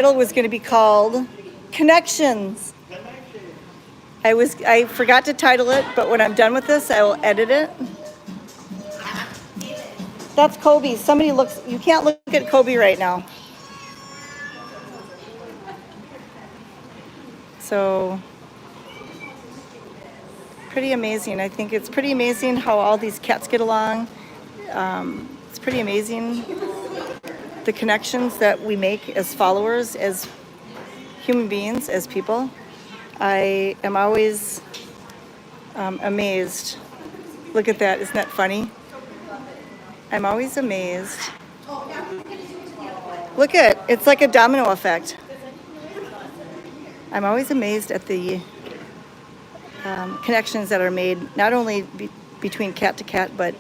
was going to be called Connections. I forgot to title it, but when I'm done with this, I will edit it. That's Kobe. Somebody looks, you can't look at Kobe right now. So, pretty amazing. I think it's pretty amazing how all these cats get along. It's pretty amazing the connections that we make as followers, as human beings, as people. I am always amazed. Look at that. Isn't that funny? I'm always amazed. Look at it. It's like a domino effect. I'm always amazed at the connections that are made, not only between cat to cat, but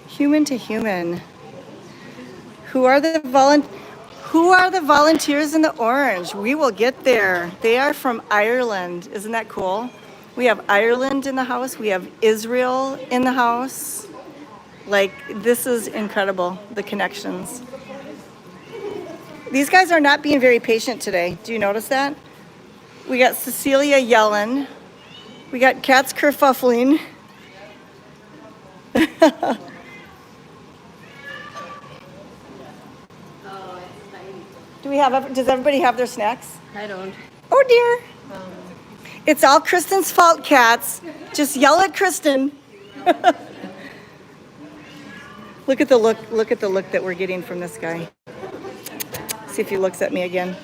human to human. Who are the volunteers in the orange? We will get there. They are from Ireland. Isn't that cool? We have Ireland in the house. We have Israel in the house. Like, this is incredible, the connections. These guys are not being very patient today. Do you notice that? We got Cecilia yelling. We got cats kerfuffling. Does everybody have their snacks? I don't. Oh dear. It's all Kristen's fault, cats. Just yell at Kristen. Look at the look that we're getting from this guy. See if he looks at me again.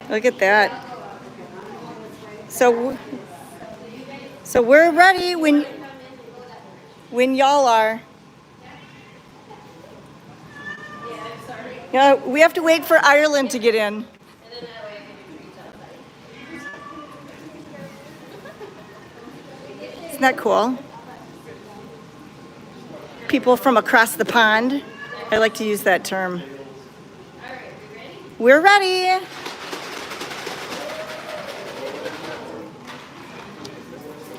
Look at that. So we're ready when y'all are. Yeah, we have to wait for Ireland to get in. Isn't that cool? People from across the pond. I like to use that term. We're ready.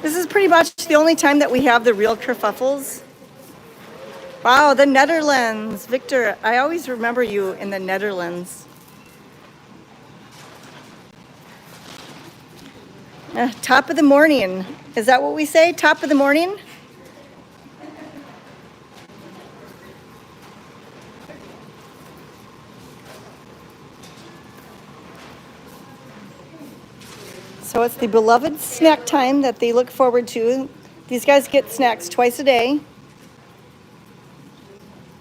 This is pretty much the only time that we have the real kerfuffles. Wow, the Netherlands. Victor, I always remember you in the Netherlands. Top of the morning. Is that what we say? Top of the morning? So it's the beloved snack time that they look forward to. These guys get snacks twice a day.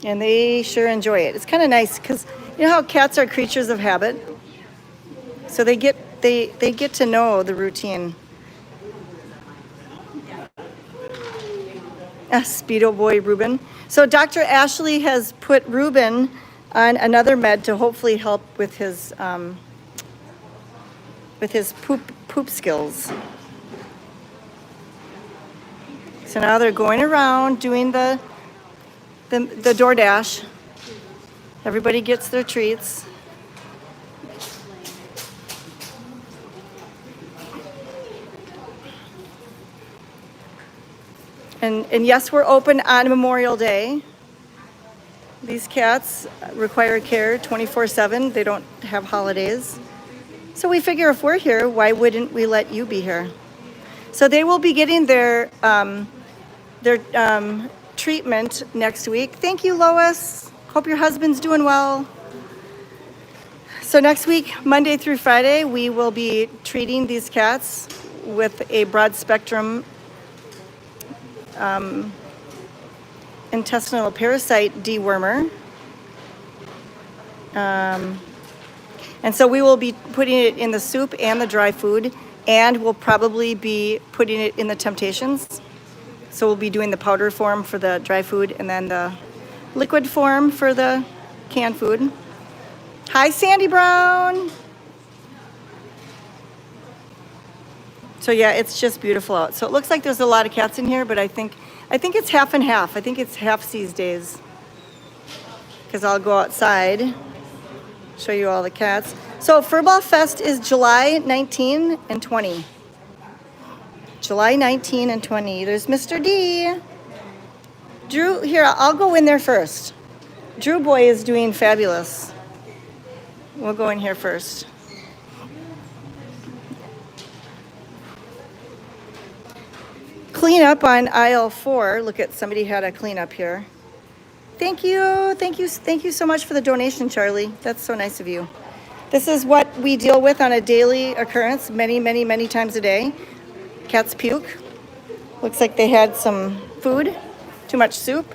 And they sure enjoy it. It's kind of nice because you know how cats are creatures of habit? So they get to know the routine. Speedo boy Ruben. So Dr. Ashley has put Ruben on another med to hopefully help with his poop skills. So now they're going around doing the DoorDash. Everybody gets their treats. And yes, we're open on Memorial Day. These cats require care 24/7. They don't have holidays. So we figure if we're here, why wouldn't we let you be here? So they will be getting their treatment next week. Thank you, Lois. Hope your husband's doing well. So next week, Monday through Friday, we will be treating these cats with a broad spectrum intestinal parasite dewormer. And so we will be putting it in the soup and the dry food, and we'll probably be putting it in the Temptations. So we'll be doing the powder form for the dry food and then the liquid form for the canned food. Hi, Sandy Brown. So yeah, it's just beautiful out. So it looks like there's a lot of cats in here, but I think it's half and half. I think it's half these days. Because I'll go outside, show you all the cats. So Furball Fest is July 19 and 20. July 19 and 20. There's Mr. D. Drew, here, I'll go in there first. Drew Boy is doing fabulous. We'll go in here first. Clean up on aisle 4. Look at somebody had a clean up here. Thank you, thank you, thank you so much for the donation, Charlie. That's so nice of you. This is what we deal with on a daily occurrence, many, many, many times a day. Cats puke. Looks like they had some food, too much soup.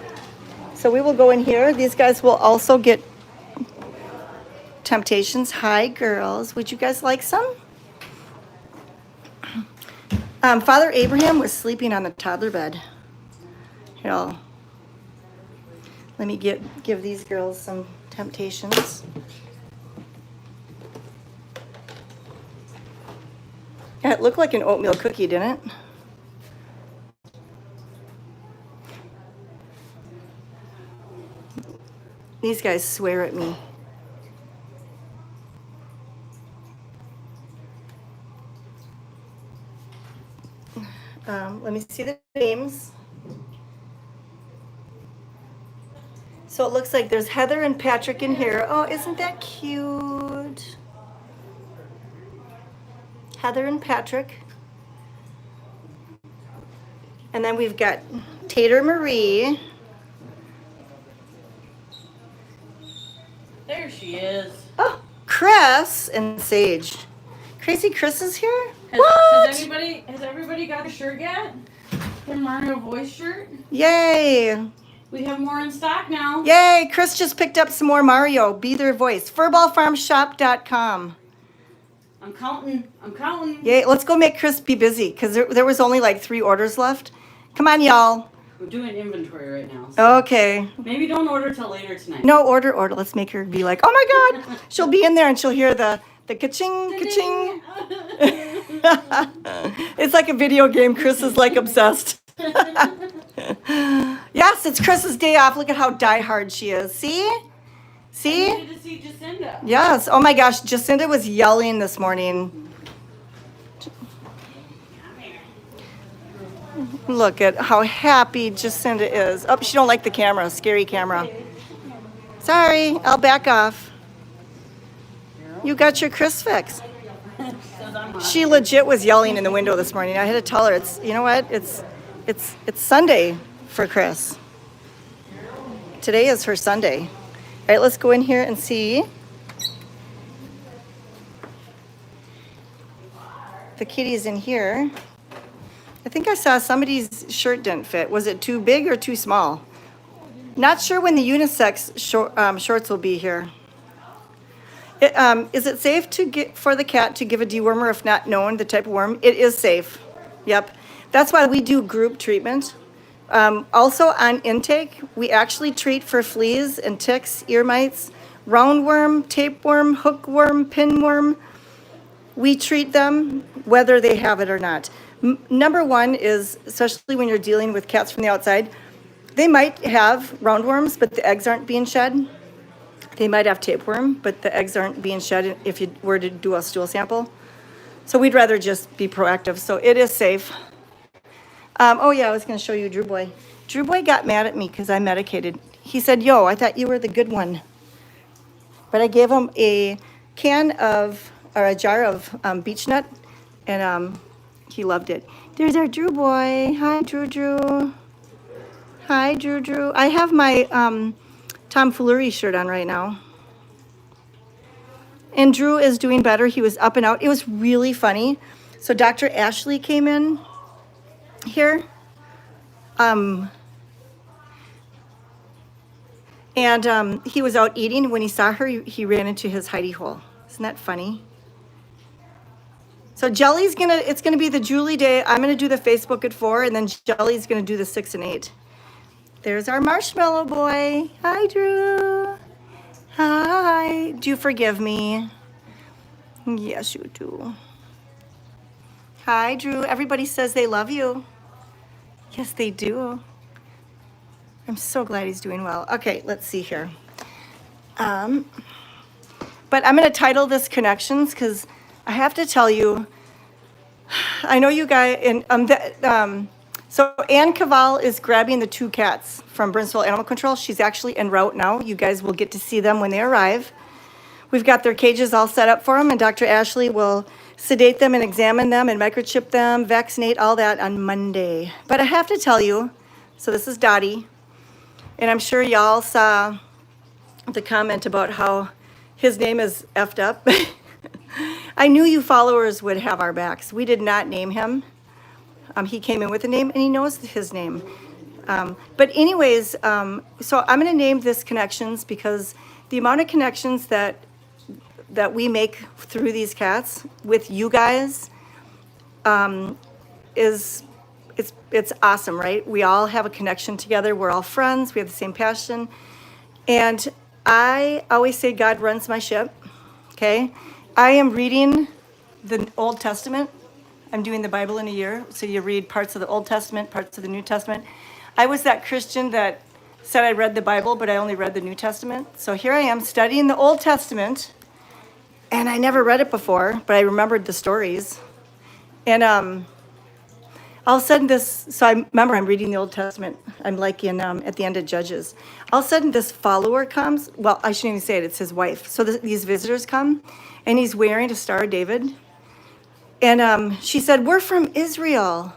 So we will go in here. These guys will also get Temptations. Hi, girls. Would you guys like some? Father Abraham was sleeping on the toddler bed. Here, let me give these girls some Temptations. Yeah, it looked like an oatmeal cookie, didn't it? These guys swear at me. Let me see the names. So it looks like there's Heather and Patrick in here. Oh, isn't that cute? Heather and Patrick. And then we've got Tater Marie. There she is. Oh, Chris and Sage. Crazy Chris is here? Has everybody got a shirt yet? Their Mario Voice shirt? Yay. We have more in stock now. Yay, Chris just picked up some more Mario. Be their voice. Furballfarmshop.com. I'm counting. Yay, let's go make Chris be busy because there was only like 3 orders left. Come on, y'all. We're doing inventory right now. So Okay. maybe don't order till later tonight. No, order. Let's make her be like, oh my God. She'll be in there and she'll hear the ka-ching, ka-ching. It's like a video game. Chris is like obsessed. Yes, it's Chris's day off. Look at how diehard she is. See? I needed to see Jacinda. Yes. Oh my gosh, Jacinda was yelling this morning. Look at how happy Jacinda is. Oh, she don't like the camera. Scary camera. Sorry, I'll back off. You got your Chris fix. She legit was yelling in the window this morning. I had to tell her, you know what? It's Sunday for Chris. Today is her Sunday. All right, let's go in here and see. The kitty's in here. I think I saw somebody's shirt didn't fit. Was it too big or too small? Not sure when the unisex shorts will be here. Is it safe for the cat to give a dewormer if not known the type of worm? It is safe. Yep. That's why we do group treatment. Also on intake, we actually treat for fleas and ticks, ear mites, roundworm, tapeworm, hookworm, pinworm. We treat them whether they have it or not. Number one is, especially when you're dealing with cats from the outside, they might have roundworms, but the eggs aren't being shed. They might have tapeworm, but the eggs aren't being shed if you were to do a stool sample. So we'd rather just be proactive. So it is safe. Oh yeah, I was going to show you Drew Boy. Drew Boy got mad at me because I medicated. He said, yo, I thought you were the good one. But I gave him a jar of beech nut, and he loved it. There's our Drew Boy. Hi, Drew. Hi, Drew. I have my tomfoolery shirt on right now. And Drew is doing better. He was up and out. It was really funny. So Dr. Ashley came in here. And he was out eating. When he saw her, he ran into his hidey hole. Isn't that funny? So Jelly's it's gonna be the Julie day. I'm gonna do the Facebook at 4, and then Jelly's gonna do the 6 and 8. There's our marshmallow boy. Hi, Drew. Hi. Do you forgive me? Yes, you do. Hi, Drew. Everybody says they love you. Yes, they do. I'm so glad he's doing well. Okay, let's see here. But I'm going to title this Connections because I have to tell you, I know you guys, and So Ann Cavall is grabbing the 2 cats from Burnsville Animal Control. She's actually en route now. You guys will get to see them when they arrive. We've got their cages all set up for them, and Dr. Ashley will sedate them and examine them and microchip them, vaccinate, all that on Monday. But I have to tell you, so this is Dottie, and I'm sure y'all saw the comment about how his name is effed up. I knew you followers would have our backs. We did not name him. He came in with a name, and he knows his name. But anyways, so I'm going to name this Connections because the amount of connections that we make through these cats with you guys is it's awesome, right? We all have a connection together. We're all friends. We have the same passion. And I always say God runs my ship, okay? I am reading the Old Testament. I'm doing the Bible in a year, so you read parts of the Old Testament, parts of the New Testament. I was that Christian that said I read the Bible, but I only read the New Testament. So here I am studying the Old Testament, and I never read it before, but I remembered the stories. And all of a sudden so I remember I'm reading the Old Testament. I'm like at the end of Judges. All of a sudden this follower comes. Well, I shouldn't even say it. It's his wife. So these visitors come, and he's wearing a Star of David. And she said, "We're from Israel."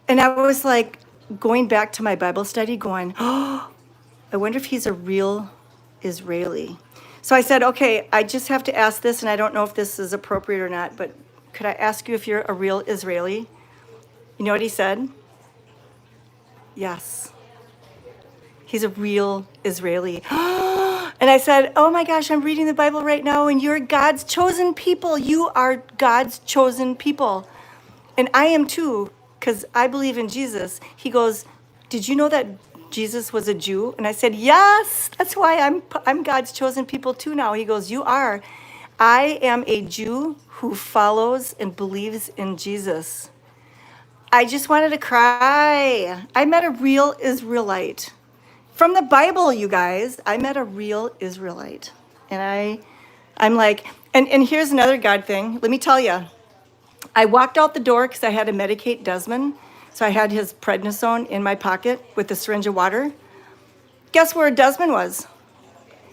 And I was like going back to my Bible study going, "Oh, I wonder if he's a real Israeli." So I said, "Okay, I just have to ask this, and I don't know if this is appropriate or not, but could I ask you if you're a real Israeli?" You know what he said? Yes. He's a real Israeli. And I said, "Oh my gosh, I'm reading the Bible right now, and you're God's chosen people. You are God's chosen people." And I am too, because I believe in Jesus. He goes, "Did you know that Jesus was a Jew?" And I said, "Yes, that's why I'm God's chosen people too now." He goes, "You are. I am a Jew who follows and believes in Jesus." I just wanted to cry. I met a real Israelite. From the Bible, you guys, I met a real Israelite. And I'm like, and here's another God thing. Let me tell you, I walked out the door because I had to medicate Desmond. So I had his prednisone in my pocket with a syringe of water. Guess where Desmond was?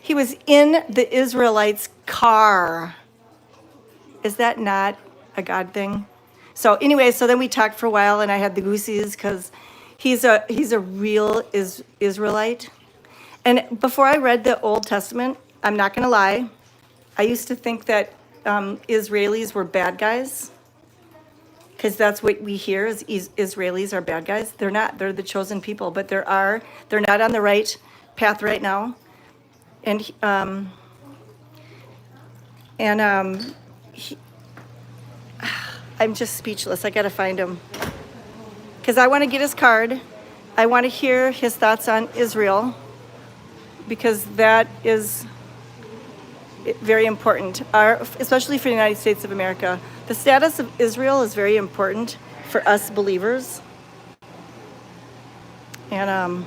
He was in the Israelites' car. Is that not a God thing? So anyway, so then we talked for a while, and I had the goosies because he's a real Israelite. And before I read the Old Testament, I'm not going to lie, I used to think that Israelis were bad guys, because that's what we hear is Israelis are bad guys. They're not. They're the chosen people, but they're not on the right path right now. And I'm just speechless. I got to find him because I want to get his card. I want to hear his thoughts on Israel because that is very important, especially for the United States of America. The status of Israel is very important for us believers. And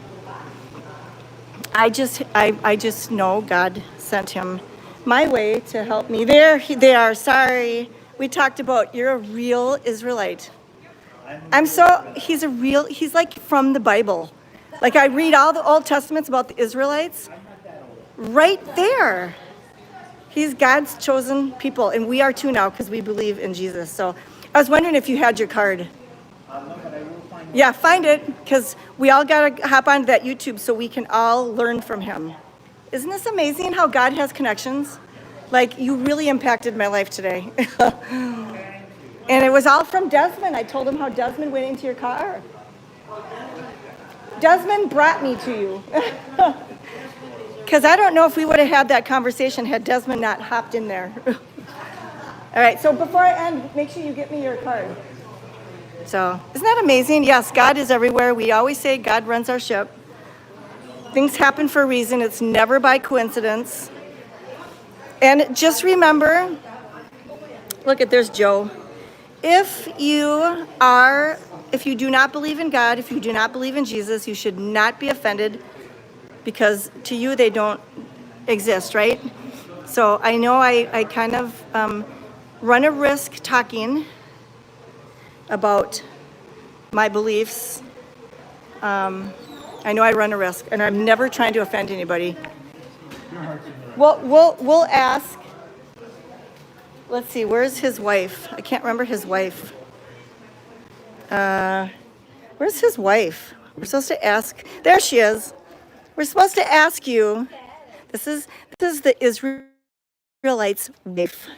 I just know God sent him my way to help me. They are. Sorry. We talked about you're a real Israelite. He's like from the Bible. Like I read all the Old Testaments about the Israelites. Right there. He's God's chosen people, and we are too now because we believe in Jesus. So I was wondering if you had your card. Yeah, find it, because we all got to hop onto that YouTube so we can all learn from him. Isn't this amazing how God has connections? Like, you really impacted my life today. And it was all from Desmond. I told him how Desmond went into your car. Desmond brought me to you. Because I don't know if we would have had that conversation had Desmond not hopped in there. All right, so before I end, make sure you get me your card. So, isn't that amazing? Yes, God is everywhere. We always say God runs our ship. Things happen for a reason. It's never by coincidence. And just remember, look at there's Joe. If you do not believe in God, if you do not believe in Jesus, you should not be offended because to you they don't exist, right? So I know I kind of run a risk talking about my beliefs. I know I run a risk, and I'm never trying to offend anybody. We'll ask. Let's see, where's his wife? I can't remember his wife. Where's his wife? We're supposed to ask. There she is. We're supposed to ask you. This is the Israelites' wife.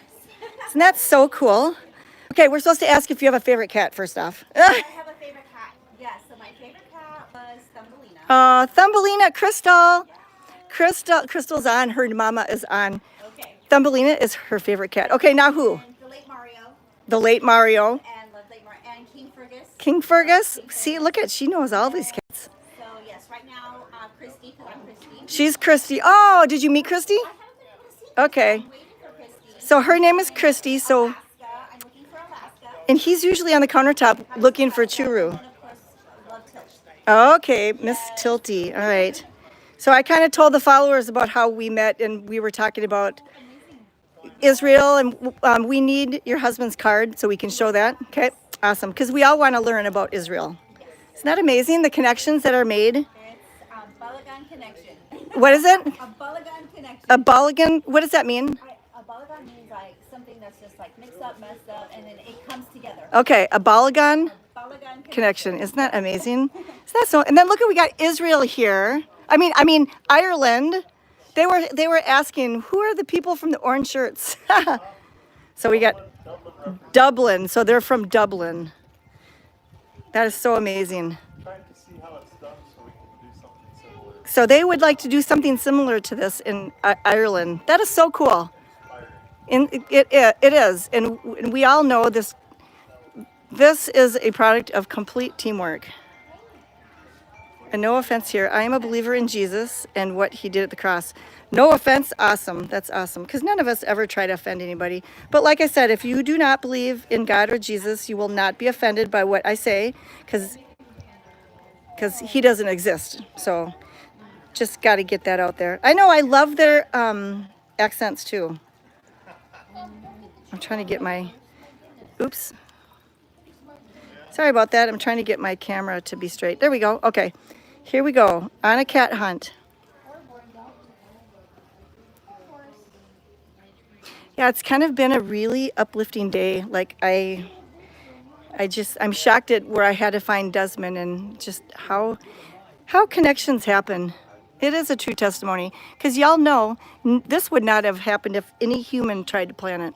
Isn't that so cool? Okay, we're supposed to ask if you have a favorite cat first off. I have a favorite cat. Yes, so my favorite cat was Thumbelina. Thumbelina, Crystal's on. Her mama is on. Okay. Thumbelina is her favorite cat. Okay, now who? And the late Mario. The late Mario. And love late Mario. And King Fergus. King Fergus. See, look at, she knows all these cats. So yes, right now, Christy, because I'm Christy. She's Christy. Oh, did you meet Christy? I haven't been able to see her. Okay. I'm waiting for Christy. So her name is Christy. So, Alaska. I'm looking for Alaska. and he's usually on the countertop looking for Churu. And of course, love Tilt. Okay, Miss Tilty. All right. So I kind of told the followers about how we met, and we were talking about Israel, and we need your husband's card so we can show that. Okay, awesome. Because we all want to learn about Israel. Isn't that amazing, the connections that are made? It's a Balagan connection. What is it? A Balagan connection. A Balagan? What does that mean? A Balagan means like something that's just like mixed up, messed up, and then it comes together. Okay, a Balagan Balagan connection. Isn't that amazing? Isn't that so? And then look at, we got Israel here. I mean Ireland. They were asking, who are the people from the orange shirts? So we got Dublin. So they're from Dublin. That is so amazing. Trying to see how it's done so we can do something similar. So they would like to do something similar to this in Ireland. That is so cool. And it is, and we all know this. This is a product of complete teamwork. And no offense here. I am a believer in Jesus and what he did at the cross. No offense. Awesome. That's awesome. Because none of us ever try to offend anybody. But like I said, if you do not believe in God or Jesus, you will not be offended by what I say. Because he doesn't exist. So just got to get that out there. I know I love their accents too. I'm trying to get my... Oops. Sorry about that. I'm trying to get my camera to be straight. There we go. Okay. Here we go. On a cat hunt. Yeah, it's kind of been a really uplifting day. Like I'm shocked at where I had to find Desmond and just how connections happen. It is a true testimony. Because y'all know, this would not have happened if any human tried to plan it.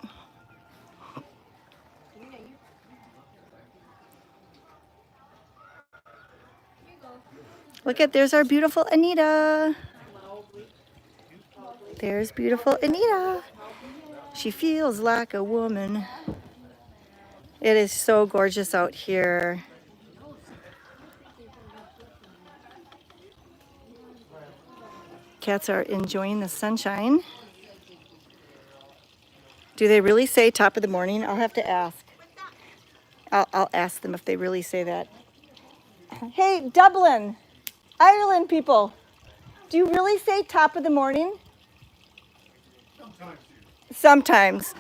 Look at, there's our beautiful Anita. There's beautiful Anita. She feels like a woman. It is so gorgeous out here. Cats are enjoying the sunshine. Do they really say top of the morning? I'll have to ask. I'll ask them if they really say that. Hey, Dublin. Ireland people, do you really say top of the morning? Sometimes.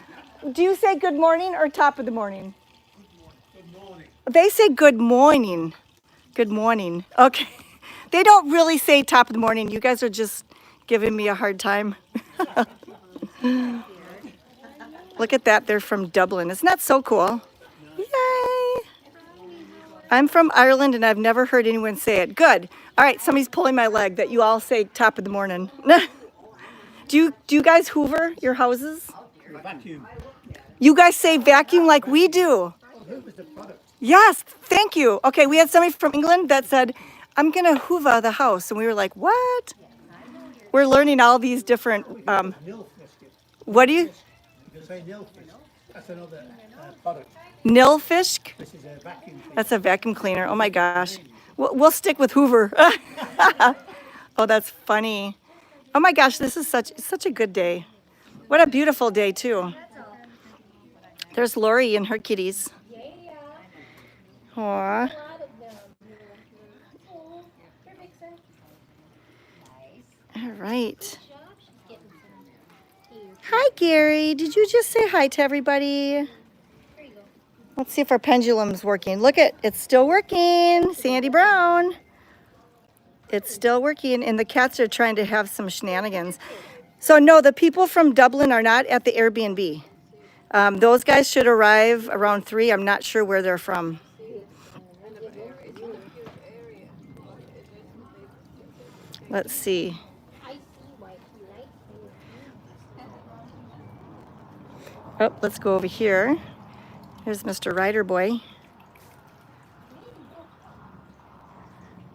Do you say good morning or top of the morning? Good morning. They say good morning. Good morning. Okay. They don't really say top of the morning. You guys are just giving me a hard time. Look at that. They're from Dublin. Isn't that so cool? Yay. I'm from Ireland and I've never heard anyone say it. Good. All right, somebody's pulling my leg that you all say top of the morning. Do you guys hoover your houses? Vacuum. You guys say vacuum like we do. Yes, thank you. Okay, we had somebody from England that said, I'm going to hoover the house. And we were like, what? We're learning all these different, what do you? Say nilfish. That's another product. Nilfish? This is a vacuum cleaner. That's a vacuum cleaner. Oh my gosh. We'll stick with Hoover. Oh, that's funny. Oh my gosh, this is such a good day. What a beautiful day too. There's Lori and her kitties. Aw. All right. Hi, Gary. Did you just say hi to everybody? Let's see if our pendulum's working. Look it's still working, Sandy Brown. It's still working, and the cats are trying to have some shenanigans. So no, the people from Dublin are not at the Airbnb. Those guys should arrive around 3. I'm not sure where they're from. Let's see. Oh, let's go over here. Here's Mr. Ryder boy.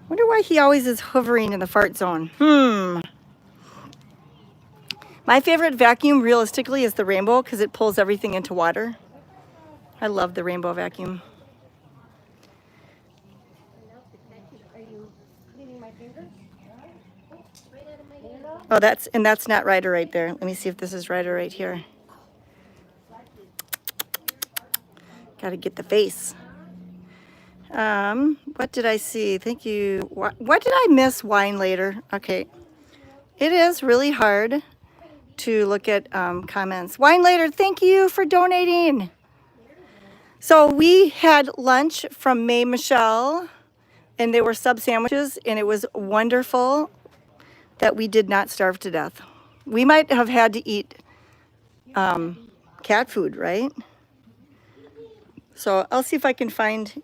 Wonder why he always is hovering in the fart zone. My favorite vacuum, realistically, is the rainbow because it pulls everything into water. I love the rainbow vacuum. Oh, that's not Ryder right there. Let me see if this is Ryder right here. Got to get the face. What did I see? Thank you. What did I miss? Wine later. Okay. It is really hard to look at comments. Wine later, thank you for donating. So we had lunch from May Michelle, and they were sub sandwiches, and it was wonderful that we did not starve to death. We might have had to eat cat food, right? So I'll see if I can find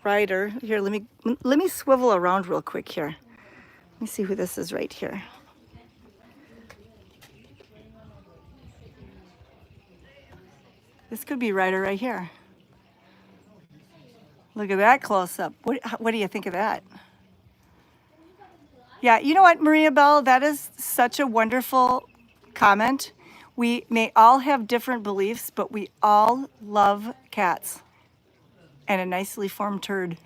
Ryder. Here, let me swivel around real quick here. Let me see who this is right here. This could be Ryder right here. Look at that close up. What do you think of that? Yeah, you know what, Maria Bell, that is such a wonderful comment. We may all have different beliefs, but we all love cats and a nicely formed turd.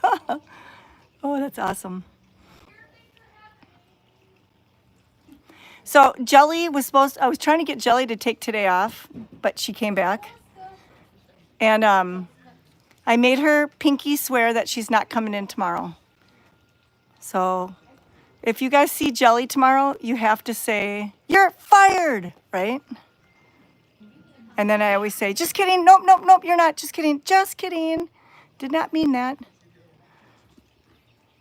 Oh, that's awesome. So Jelly was I was trying to get Jelly to take today off, but she came back. And I made her pinky swear that she's not coming in tomorrow. So if you guys see Jelly tomorrow, you have to say, "You're fired," right? And then I always say, "Just kidding. Nope, nope, nope, you're not. Just kidding. Just kidding. Did not mean that."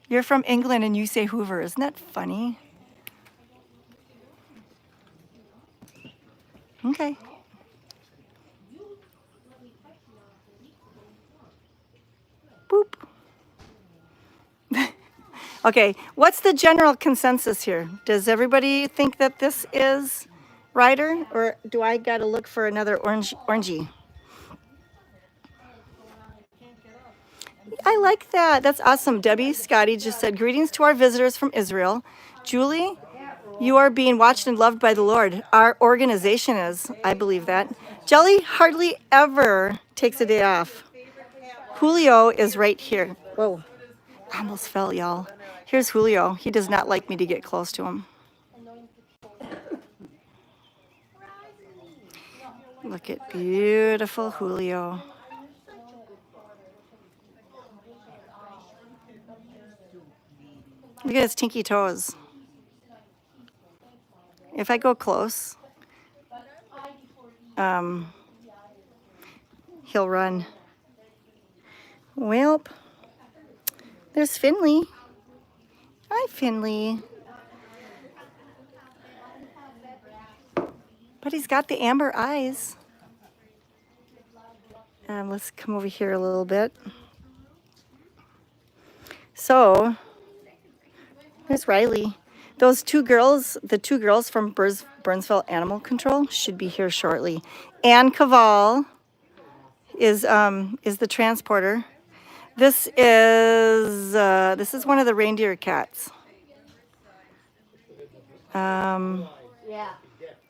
You're from England and you say Hoover. Isn't that funny? Okay. Boop. Okay, what's the general consensus here? Does everybody think that this is Ryder, or do I gotta look for another orangey? I like that. That's awesome. Debbie Scotty just said, "Greetings to our visitors from Israel. Julie, you are being watched and loved by the Lord." Our organization is. I believe that. Jelly hardly ever takes a day off. Julio is right here. Whoa, I almost fell, y'all. Here's Julio. He does not like me to get close to him. Look at beautiful Julio. Look at his tinky toes. If I go close, he'll run. Welp. There's Finley. Hi, Finley. But he's got the amber eyes. Let's come over here a little bit. So, there's Riley. Those two girls, the two girls from Burnsville Animal Control, should be here shortly. Ann Caval is the transporter. This is one of the reindeer cats.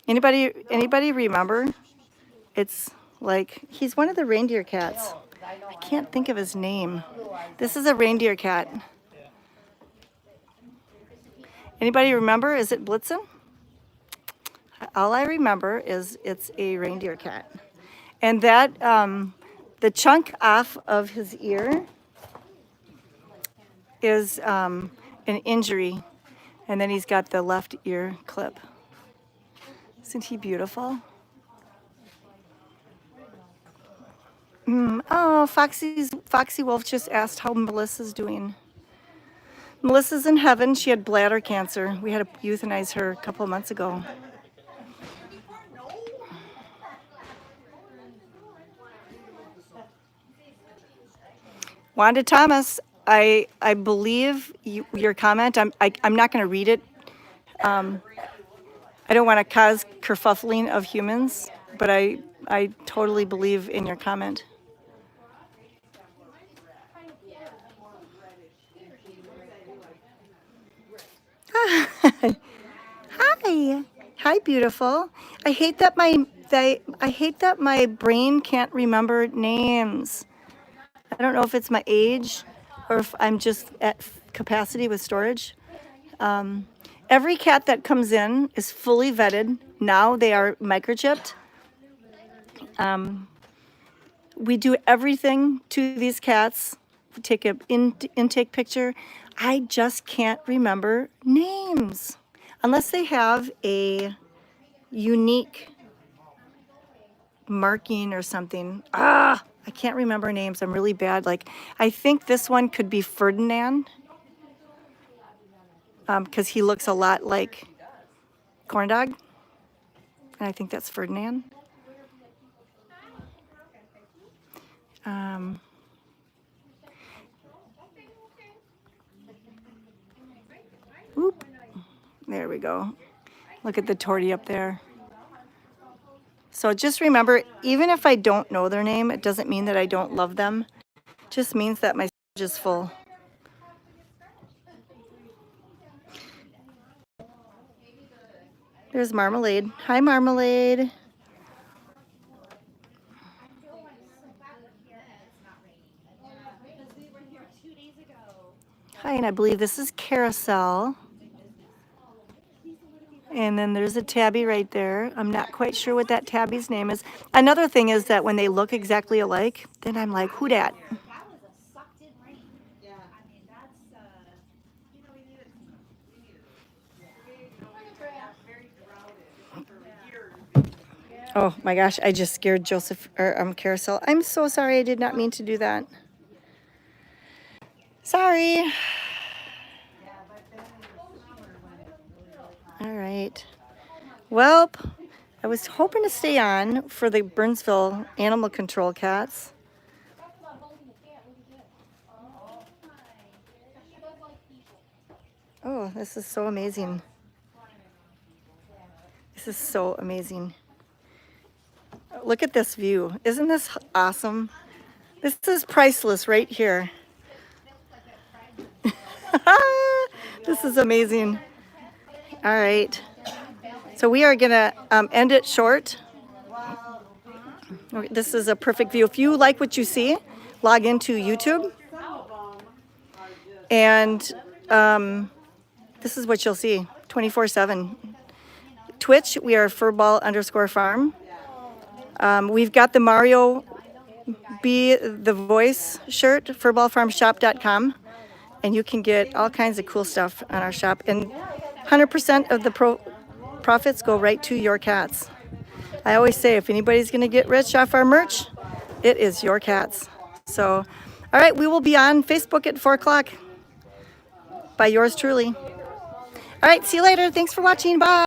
Anybody remember? It's like he's one of the reindeer cats. I can't think of his name. This is a reindeer cat. Anybody remember? Is it Blitzen? All I remember is it's a reindeer cat. And that the chunk off of his ear is an injury. And then he's got the left ear clip. Isn't he beautiful? Oh, Foxy Wolf just asked how Melissa's doing. Melissa's in heaven. She had bladder cancer. We had to euthanize her a couple of months ago. Wanda Thomas, I believe your comment. I'm not going to read it. I don't want to cause kerfuffling of humans, but I totally believe in your comment. Hi. Hi, beautiful. I hate that my brain can't remember names. I don't know if it's my age or if I'm just at capacity with storage. Every cat that comes in is fully vetted. Now they are microchipped. We do everything to these cats. We take an intake picture. I just can't remember names unless they have a unique marking or something. I can't remember names. I'm really bad. Like, I think this one could be Ferdinand because he looks a lot like Corn Dog. And I think that's Ferdinand. Oop. There we go. Look at the tortie up there. So just remember, even if I don't know their name, it doesn't mean that I don't love them. It just means that my storage is full. There's Marmalade. Hi, Marmalade. Hi, and I believe this is Carousel. And then there's a tabby right there. I'm not quite sure what that tabby's name is. Another thing is that when they look exactly alike, then I'm like, who dat? Oh my gosh, I just scared Joseph or Carousel. I'm so sorry. I did not mean to do that. Sorry. All right. Well, I was hoping to stay on for the Burnsville animal control cats. Oh, this is so amazing. This is so amazing. Look at this view. Isn't this awesome? This is priceless right here. This is amazing. All right. So we are going to end it short. This is a perfect view. If you like what you see, log into YouTube. And this is what you'll see 24/7. Twitch, we are furball_farm. We've got the Mario Be the Voice shirt, furballfarmshop.com. And you can get all kinds of cool stuff on our shop. And 100% of the profits go right to your cats. I always say, if anybody's going to get rich off our merch, it is your cats. So, all right, we will be on Facebook at 4 o'clock by yours truly. All right, see you later. Thanks for watching. Bye.